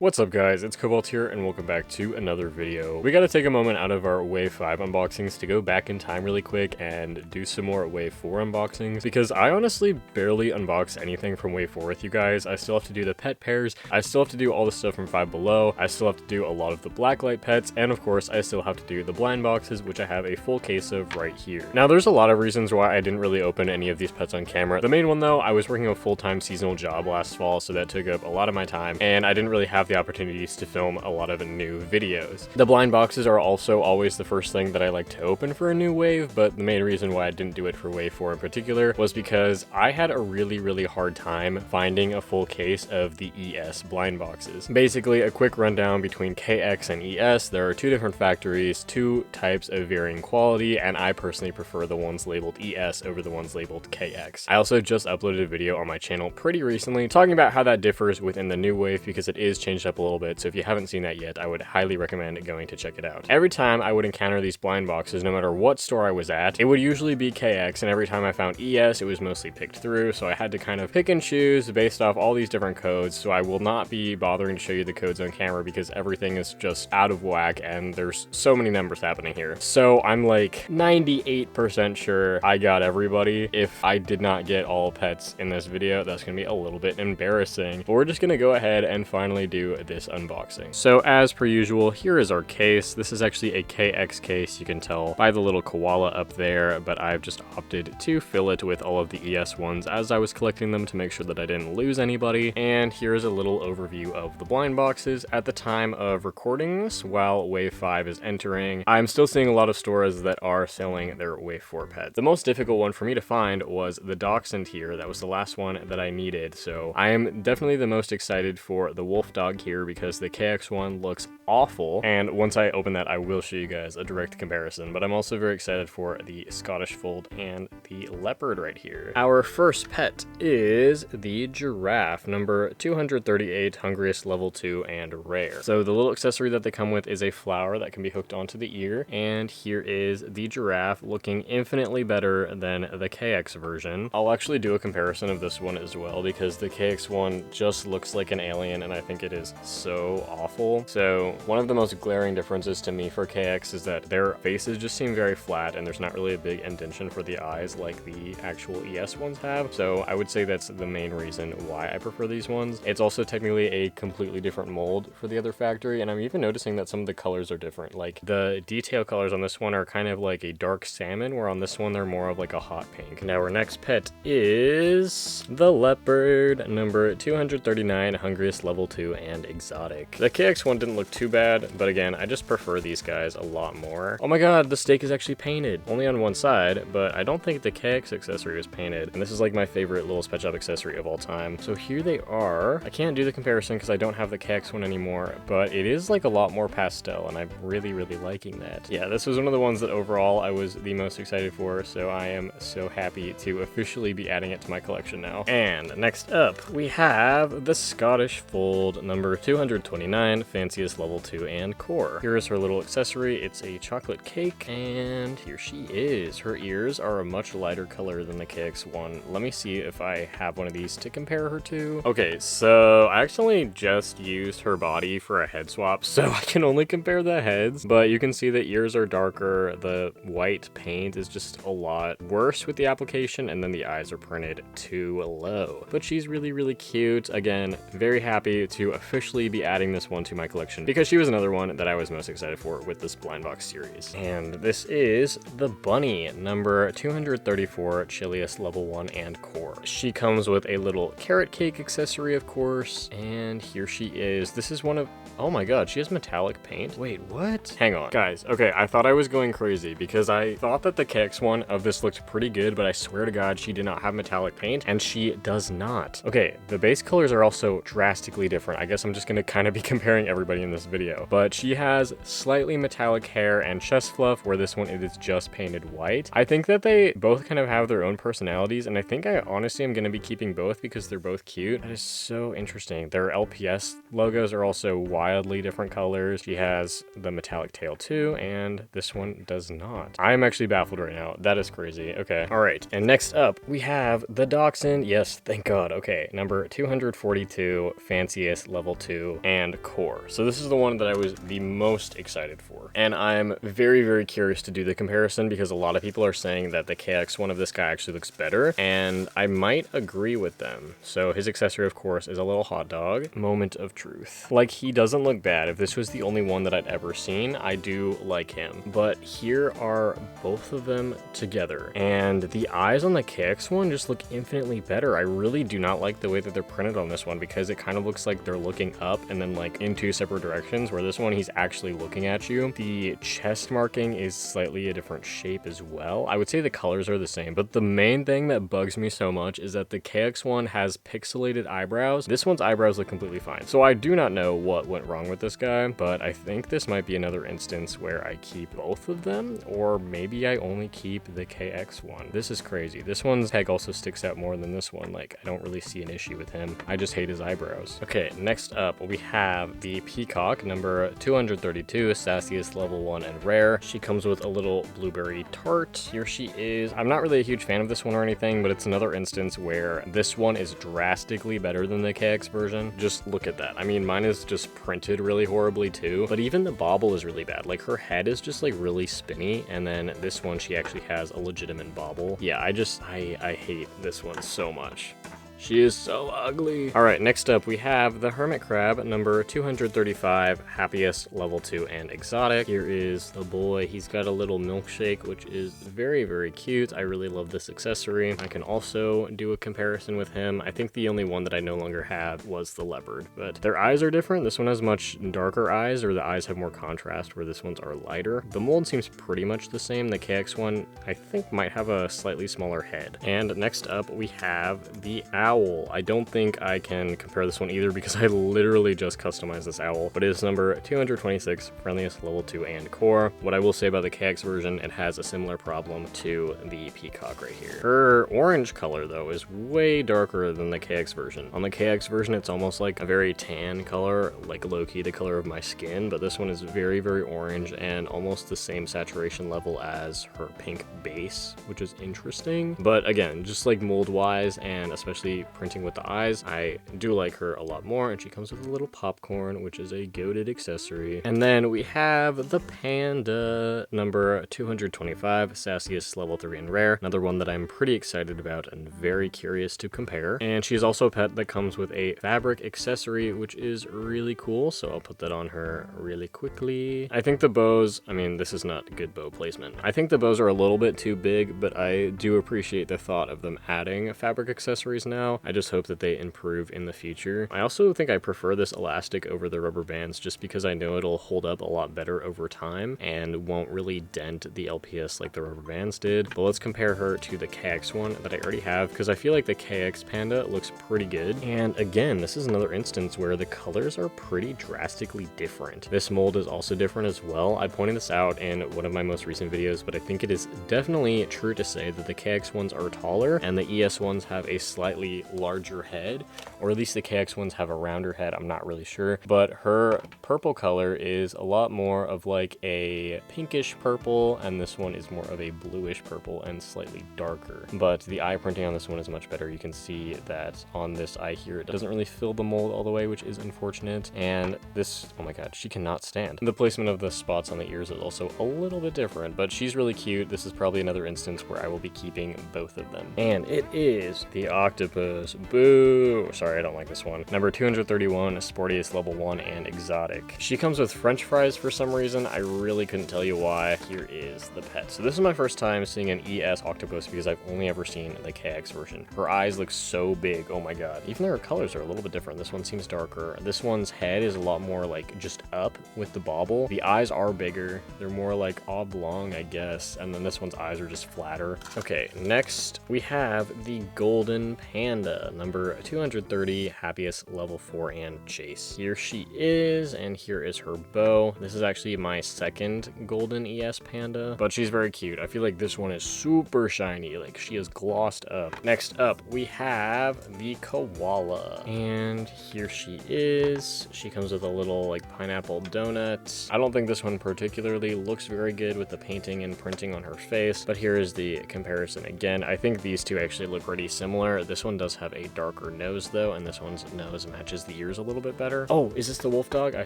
What's up guys, it's Cobalt here and welcome back to another video. We gotta take a moment out of our Wave 5 unboxings to go back in time really quick and do some more Wave 4 unboxings because I honestly barely unbox anything from Wave 4 with you guys. I still have to do the pet pairs, I still have to do all the stuff from Five Below, I still have to do a lot of the blacklight pets, and of course I still have to do the blind boxes, which I have a full case of right here. Now there's a lot of reasons why I didn't really open any of these pets on camera. The main one though, I was working a full-time seasonal job last fall, so that took up a lot of my time and I didn't really have the opportunities to film a lot of new videos. The blind boxes are also always the first thing that I like to open for a new wave, but the main reason why I didn't do it for Wave 4 in particular was because I had a really hard time finding a full case of the ES blind boxes. Basically, a quick rundown between KX and ES. There are two different factories, two types of varying quality, and I personally prefer the ones labeled ES over the ones labeled KX. I also just uploaded a video on my channel pretty recently talking about how that differs within the new wave because it is changed up a little bit, so if you haven't seen that yet, I would highly recommend going to check it out. Every time I would encounter these blind boxes, no matter what store I was at, it would usually be KX, and every time I found ES, it was mostly picked through, so I had to kind of pick and choose based off all these different codes, so I will not be bothering to show you the codes on camera because everything is just out of whack, and there's so many numbers happening here. So I'm like 98% sure I got everybody. If I did not get all pets in this video, that's gonna be a little bit embarrassing, but we're just gonna go ahead and finally do this unboxing. So as per usual, here is our case. This is actually a KX case, you can tell by the little koala up there, but I've just opted to fill it with all of the ES ones as I was collecting them to make sure that I didn't lose anybody. And here's a little overview of the blind boxes at the time of recording this while Wave 5 is entering. I'm still seeing a lot of stores that are selling their Wave 4 pets. The most difficult one for me to find was the Dachshund here. That was the last one that I needed, so I am definitely the most excited for the Wolf Dog here because the KX one looks awful, and once I open that I will show you guys a direct comparison, but I'm also very excited for the Scottish Fold and the Leopard right here. Our first pet is the Giraffe, number 238, hungriest, level 2, and rare. So the little accessory that they come with is a flower that can be hooked onto the ear, and here is the Giraffe looking infinitely better than the KX version. I'll actually do a comparison of this one as well because the KX one just looks like an alien and I think it is so awful. So one of the most glaring differences to me for KX is that their faces just seem very flat and there's not really a big indentation for the eyes like the actual ES ones have. So I would say that's the main reason why I prefer these ones. It's also technically a completely different mold for the other factory, and I'm even noticing that some of the colors are different. Like the detail colors on this one are kind of like a dark salmon, where on this one they're more of like a hot pink. Now our next pet is the Leopard, number 239, hungriest, level 2, and exotic. The KX one didn't look too bad, but again, I just prefer these guys a lot more. Oh my god, the stake is actually painted. Only on one side, but I don't think the KX accessory was painted. And this is like my favorite little pet shop accessory of all time. So here they are. I can't do the comparison because I don't have the KX one anymore, but it is like a lot more pastel, and I'm really liking that. Yeah, this was one of the ones that overall I was the most excited for, so I am so happy to officially be adding it to my collection now. And next up, we have the Scottish Fold, number 229, fanciest, level 2, and core. Here is her little accessory. It's a chocolate cake, and here she is. Her ears are a much lighter color than the KX one. Let me see if I have one of these to compare her to. Okay, so I actually just used her body for a head swap, so I can only compare the heads, but you can see the ears are darker, the white paint is just a lot worse with the application, and then the eyes are printed too low. But she's really cute. Again, very happy to officially be adding this one to my collection because she was another one that I was most excited for with this blind box series. And this is the Bunny, number 234, chilliest, level 1, and core. She comes with a little carrot cake accessory, of course, and here she is. This is one of, oh my god, she has metallic paint. Wait, what? Hang on. Guys, okay, I thought I was going crazy because I thought that the KX one of this looked pretty good, but I swear to god she did not have metallic paint, and she does not. Okay, the base colors are also drastically different. I guess I'm just gonna kind of be comparing everybody in this video, but she has slightly metallic hair and chest fluff, where this one it is just painted white. I think that they both kind of have their own personalities, and I think I honestly am gonna be keeping both because they're both cute. That is so interesting. Their LPS logos are also wildly different colors. She has the metallic tail too, and this one does not. I'm actually baffled right now. That is crazy. Okay, all right. And next up, we have the Dachshund. Yes, thank God. Okay, number 242, fanciest, level level 2 and core. So this is the one that I was the most excited for. And I'm very, very curious to do the comparison because a lot of people are saying that the KX one of this guy actually looks better, and I might agree with them. So his accessory, of course, is a little hot dog. Moment of truth. Like, he doesn't look bad. If this was the only one that I'd ever seen, I do like him. But here are both of them together, and the eyes on the KX one just look infinitely better. I really do not like the way that they're printed on this one because it kind of looks like they're looking up and then like in two separate directions, where this one he's actually looking at you. The chest marking is slightly a different shape as well. I would say the colors are the same, but the main thing that bugs me so much is that the KX one has pixelated eyebrows. This one's eyebrows look completely fine. So I do not know what went wrong with this guy, but I think this might be another instance where I keep both of them, or maybe I only keep the KX one. This is crazy. This one's peg also sticks out more than this one. Like, I don't really see an issue with him. I just hate his eyebrows. Okay, next up we have the Peacock, number 232, sassiest, level 1 and rare. She comes with a little blueberry tart. Here she is. I'm not really a huge fan of this one or anything, but it's another instance where this one is drastically better than the KX version. Just look at that. I mean, mine is just printed really horribly too, but even the bobble is really bad. Like, her head is just like really spinny, and then this one she actually has a legitimate bobble. Yeah, I hate this one so much. She is so ugly. All right, next up we have the Hermit Crab, number 235, happiest, level 2 and exotic. Here is the boy. He's got a little milkshake, which is very, very cute. I really love this accessory. I can also do a comparison with him. I think the only one that I no longer have was the leopard, but their eyes are different. This one has much darker eyes, or the eyes have more contrast, where this one's are lighter. The mold seems pretty much the same. The KX one, I think, might have a slightly smaller head. And next up we have the owl. I don't think I can compare this one either because I literally just customized this owl, but it is number 226, friendliest, level 2 and core. What I will say about the KX version, it has a similar problem to the Peacock right here. Her orange color though is way darker than the KX version. On the KX version, it's almost like a very tan color, like low-key the color of my skin, but this one is very, very orange and almost the same saturation level as her pink base, which is interesting. But again, just like mold-wise and especially printing with the eyes, I do like her a lot more, and she comes with a little popcorn, which is a goated accessory. And then we have the Panda, number 225, sassiest, level 3 and rare. Another one that I'm pretty excited about and very curious to compare. And she's also a pet that comes with a fabric accessory, which is really cool, so I'll put that on her really quickly. I think the bows, I mean, this is not good bow placement. I think the bows are a little bit too big, but I do appreciate the thought of them adding fabric accessories now. I just hope that they improve in the future. I also think I prefer this elastic over the rubber bands just because I know it'll hold up a lot better over time and won't really dent the LPS like the rubber bands did. But let's compare her to the KX one that I already have, because I feel like the KX Panda looks pretty good. And again, this is another instance where the colors are pretty drastically different. This mold is also different as well. I pointed this out in one of my most recent videos, but I think it is definitely true to say that the KX ones are taller and the ES ones have a slightly larger head, or at least the KX ones have a rounder head. I'm not really sure, but her purple color is a lot more of like a pinkish purple, and this one is more of a bluish purple and slightly darker. But the eye printing on this one is much better. You can see that on this eye here, it doesn't really fill the mold all the way, which is unfortunate. And this, oh my god, she cannot stand. The placement of the spots on the ears is also a little bit different, but she's really cute. This is probably another instance where I will be keeping both of them. And it is the octopus. Boo! Sorry, I don't like this one. Number 231, sportiest, level 1 and exotic. She comes with french fries for some reason. I really couldn't tell you why. Here is the pet. So this is my first time seeing an ES octopus because I've only ever seen the KX version. Her eyes look so big. Oh my god. Even though her colors are a little bit different. This one seems darker. This one's head is a lot more like just up with the bobble. The eyes are bigger. They're more like oblong, I guess. And then this one's eyes are just flatter. Okay, next we have the golden panda, number 230, happiest, level 4 and chase. Here she is, and here is her bow. This is actually my second golden ES panda, but she's very cute. I feel like this one is super shiny, like she is glossed up. Next up, we have the koala, and here she is. She comes with a little like pineapple donut. I don't think this one particularly looks very good with the painting and printing on her face, but here is the comparison again. I think these two actually look pretty similar. This one does have a darker nose though, and this one's nose matches the ears a little bit better. Oh, is this the wolf dog? I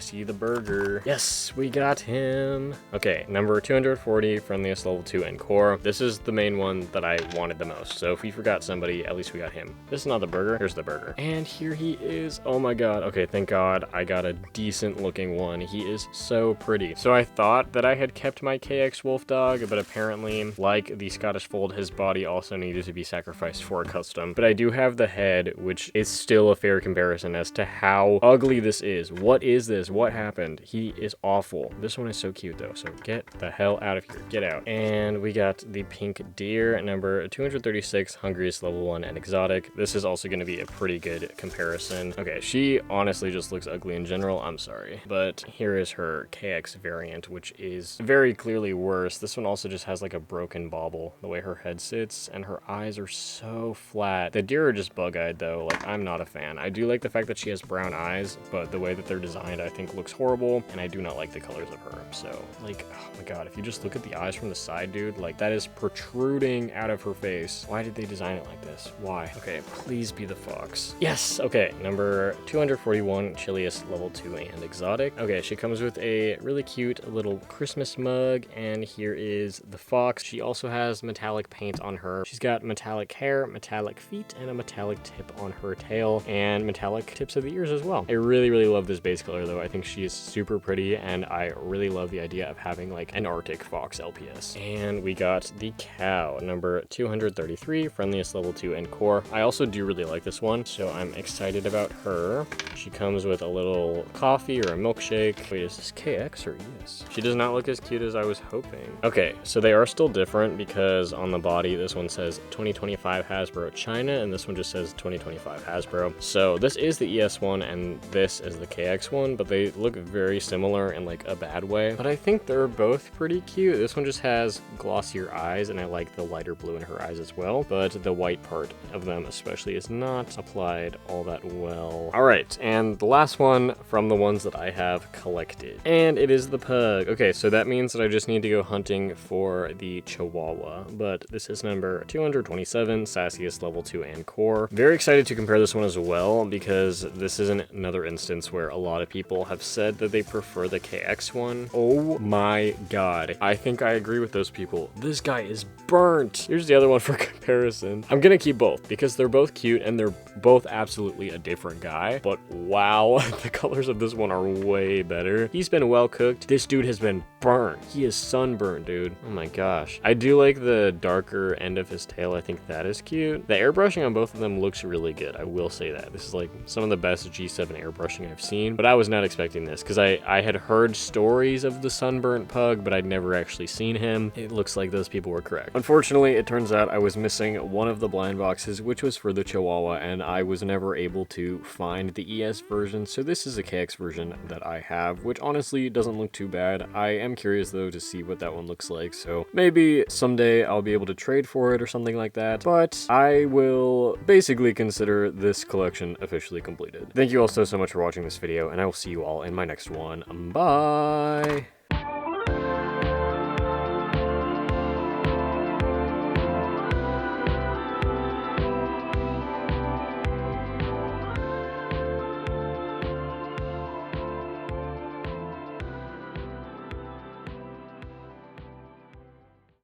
see the burger. Yes, we got him. Okay, number 240, friendliest level 2 and core. This is the main one that I wanted the most. So if we forgot somebody, at least we got him. This is not the burger. Here's the burger. And here he is. Oh my god. Okay, thank god I got a decent looking one. He is so pretty. So I thought that I had kept my KX wolf dog, but apparently, like the Scottish Fold, his body also needed to be sacrificed for a custom. But I do have the head, which is still a fair comparison as to how ugly this is. What is this? What happened? He is awful. This one is so cute though, so get the hell out of here. Get out. And we got the pink deer, number 236, hungriest level 1 and exotic. This is also going to be a pretty good comparison. Okay, she honestly just looks ugly in general. I'm sorry. But here is her KX variant, which is very clearly worse. This one also just has like a broken bauble, the way her head sits, and her eyes are so flat. The deer are just bug-eyed though. Like, I'm not a fan. I do like the fact that she has brown eyes, but the way that they're designed I think looks horrible, and I do not like the colors of her. So like, oh my god, if you just look at the eyes from the side, dude, like that is protruding out of her face. Why did they design it like this? Why? Okay, please be the fox. Yes. Okay, number 241, chilliest level 2 and exotic. Okay, she comes with a really cute little Christmas mug, and here is the fox. She also has metallic paint on her. She's got metallic hair, metallic feet, and a metallic tip on her tail, and metallic tips of the ears as well. I really love this base color though. I think she is super pretty, and I really love the idea of having like an Arctic fox LPS. And we got the cow, number 233, friendliest level 2 and core. I also do really like this one, so I'm excited about her. She comes with a little coffee or a milkshake. Wait, is this KX or ES? She does not look as cute as I was hoping. Okay, so they are still different because on the body, this one says 2025 Hasbro China, and this one just says 2025 Hasbro. So this is the ES one, and this is the KX one, but they look very similar in like a bad way. But I think they're both pretty cute. This one just has glossier eyes, and I like the lighter blue in her eyes as well, but the white part of them especially is not applied all that well. All right, and the last one from the ones that I have collected, and it is the pug. Okay, so that means that I just need to go hunting for the Chihuahua, but this is number 227, sassiest level 2 and core. Very excited to compare this one as well, because this is another instance where a lot of people have said that they prefer the KX one. Oh my god, I think I agree with those people. This guy is burnt. Here's the other one for comparison. I'm gonna keep both because they're both cute and they're both absolutely a different guy, but wow, the colors of this one are way better. He's been well cooked. This dude has been burnt. He is sunburned, dude. Oh my gosh. I do like the darker end of his tail. I think that is cute. The airbrushing on both of them looks really good. I will say that. This is like some of the best G7 airbrushing I've seen, but I was not expecting this because I had heard stories of the sunburnt pug, but I'd never actually seen him. It looks like those people were correct. Unfortunately, it turns out I was missing one of the blind boxes, which was for the Chihuahua, and I was never able to find the ES version, so this is a KX version that I have, which honestly doesn't look too bad. I am curious though to see what that one looks like, so maybe someday I'll be able to trade for it or something like that, but I will basically consider this collection officially completed. Thank you all so much for watching this video, and I will see you all in my next one. Bye!